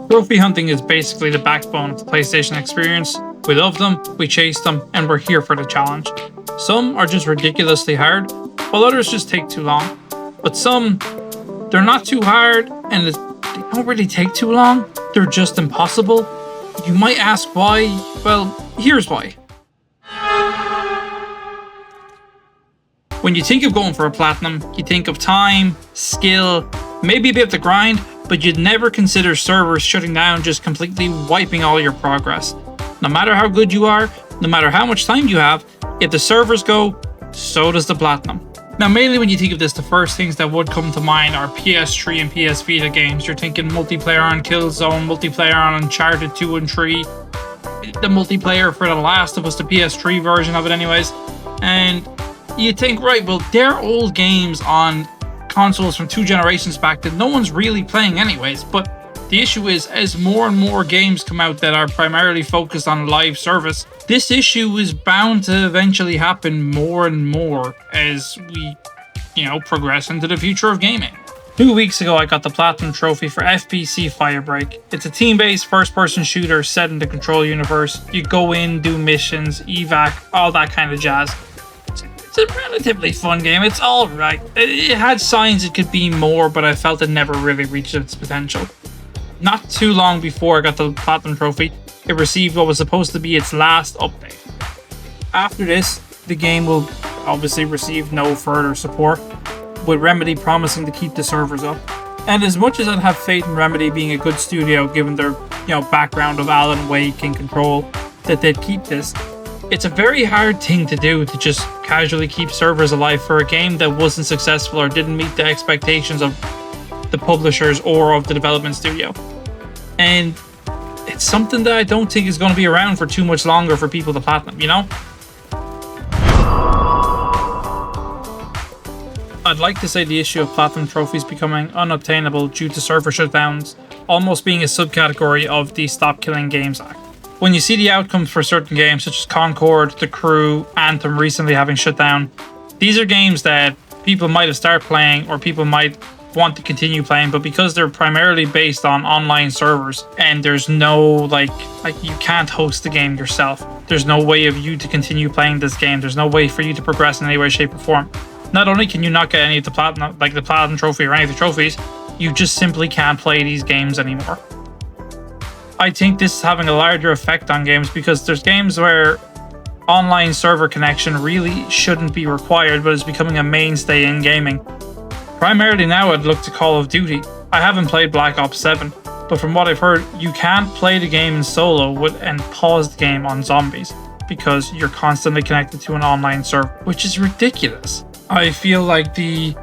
Trophy hunting is basically the backbone of the PlayStation experience. We love them, we chase them, and we're here for the challenge. Some are just ridiculously hard, while others just take too long. But some, they're not too hard, and they don't really take too long. They're just impossible. You might ask why. Well, here's why. When you think of going for a platinum, you think of time, skill, maybe a bit of the grind, but you'd never consider servers shutting down, just completely wiping all your progress. No matter how good you are, no matter how much time you have, if the servers go, so does the platinum. Now, mainly when you think of this, the first things that would come to mind are PS3 and PS Vita games. You're thinking multiplayer on Killzone, multiplayer on Uncharted 2 and 3, the multiplayer for The Last of Us, the PS3 version of it anyways. And you think, right, well, they're old games on consoles from 2 generations back that no one's really playing anyways. But the issue is, as more and more games come out that are primarily focused on live service, this issue is bound to eventually happen more and more as we, progress into the future of gaming. 2 weeks ago, I got the Platinum Trophy for FPC Firebreak. It's a team-based first-person shooter set in the Control universe. You go in, do missions, evac, all that kind of jazz. It's a relatively fun game. It's alright. It had signs it could be more, but I felt it never really reached its potential. Not too long before I got the Platinum Trophy, it received what was supposed to be its last update. After this, the game will obviously receive no further support, with Remedy promising to keep the servers up. And as much as I'd have faith in Remedy being a good studio, given their background of Alan Wake and Control, that they'd keep this, it's a very hard thing to do, to just casually keep servers alive for a game that wasn't successful or didn't meet the expectations of the publishers or of the development studio. And it's something that I don't think is going to be around for too much longer for people to platinum, I'd like to say the issue of platinum trophies becoming unobtainable due to server shutdowns almost being a subcategory of the Stop Killing Games Act. When you see the outcomes for certain games such as Concord, The Crew, Anthem recently having shut down, these are games that people might have started playing or people might want to continue playing, but because they're primarily based on online servers and there's no like you can't host the game yourself, there's no way of you to continue playing this game, there's no way for you to progress in any way, shape or form. Not only can you not get any of the platinum, like the platinum trophy or any of the trophies, you just simply can't play these games anymore. I think this is having a larger effect on games because there's games where online server connection really shouldn't be required, but is becoming a mainstay in gaming. Primarily now I'd look to Call of Duty. I haven't played Black Ops 7, but from what I've heard, you can't play the game in solo and pause the game on zombies because you're constantly connected to an online server, which is ridiculous. I feel like the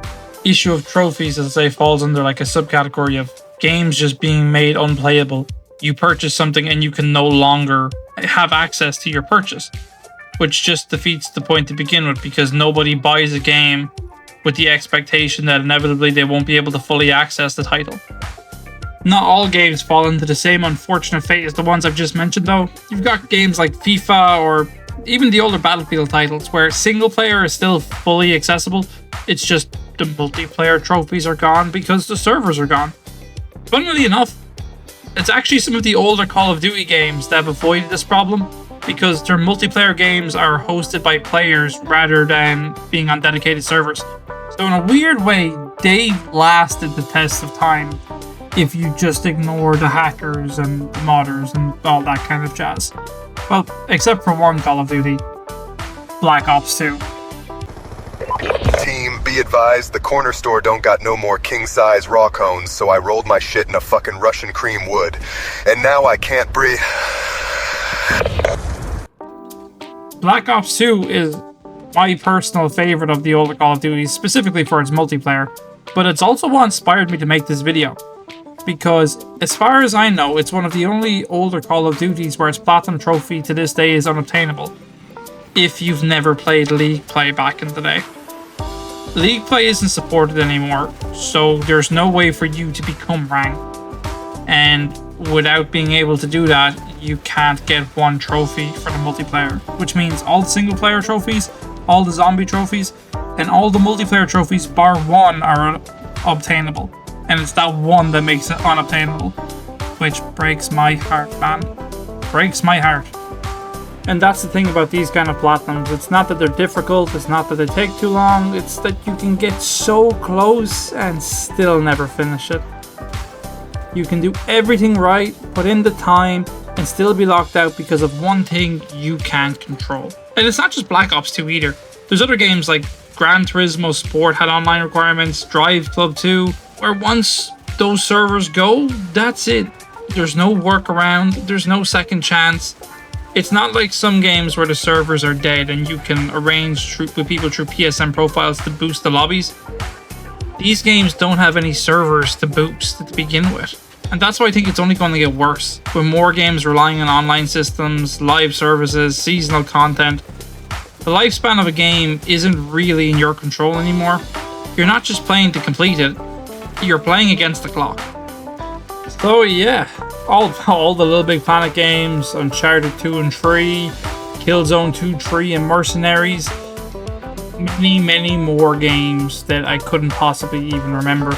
issue of trophies, as I say, falls under like a subcategory of games just being made unplayable. You purchase something and you can no longer have access to your purchase, which just defeats the point to begin with, because nobody buys a game with the expectation that inevitably they won't be able to fully access the title. Not all games fall into the same unfortunate fate as the ones I've just mentioned though. You've got games like FIFA or even the older Battlefield titles where single player is still fully accessible. It's just the multiplayer trophies are gone because the servers are gone. Funnily enough, it's actually some of the older Call of Duty games that have avoided this problem because their multiplayer games are hosted by players rather than being on dedicated servers. So in a weird way, they've lasted the test of time if you just ignore the hackers and the modders and all that kind of jazz. Well, except for one Call of Duty, Black Ops 2. Team, be advised, the corner store don't got no more king-size raw cones, so I rolled my shit in a fucking Russian cream wood. And now I can't breathe. Black Ops 2 is my personal favorite of the older Call of Duty, specifically for its multiplayer, but it's also what inspired me to make this video. Because, as far as I know, it's one of the only older Call of Duties where its platinum trophy to this day is unobtainable, if you've never played League Play back in the day. League Play isn't supported anymore, so there's no way for you to become ranked. And without being able to do that, you can't get one trophy for the multiplayer, which means all the single player trophies, all the zombie trophies, and all the multiplayer trophies bar one are obtainable. and it's that one that makes it unobtainable. Which breaks my heart, man. Breaks my heart. And that's the thing about these kind of platinums. It's not that they're difficult, it's not that they take too long, it's that you can get so close and still never finish it. You can do everything right, put in the time, and still be locked out because of one thing you can't control. And it's not just Black Ops 2 either. There's other games like Gran Turismo Sport had online requirements, Drive Club 2, where once those servers go, that's it. There's no workaround, there's no second chance. It's not like some games where the servers are dead and you can arrange with people through PSN profiles to boost the lobbies. These games don't have any servers to boost to begin with. And that's why I think it's only going to get worse, with more games relying on online systems, live services, seasonal content. The lifespan of a game isn't really in your control anymore. You're not just playing to complete it, you're playing against the clock. So yeah, all the Little Big Planet games, Uncharted 2 and 3, Killzone 2, 3 and Mercenaries, many more games that I couldn't possibly even remember.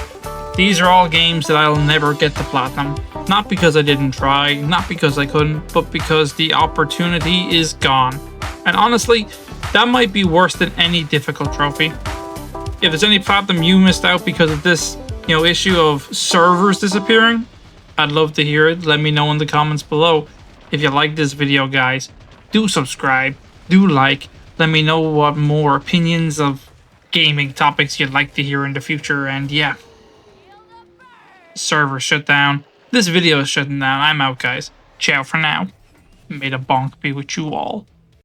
These are all games that I'll never get to platinum. Not because I didn't try, not because I couldn't, but because the opportunity is gone. And honestly, that might be worse than any difficult trophy. If there's any platinum you missed out because of this, issue of servers disappearing, I'd love to hear it. Let me know in the comments below. If you like this video, guys, do subscribe, do like, let me know what more opinions of gaming topics you'd like to hear in the future, and yeah. Server shut down. This video is shutting down. I'm out, guys. Ciao for now. May the bonk be with you all.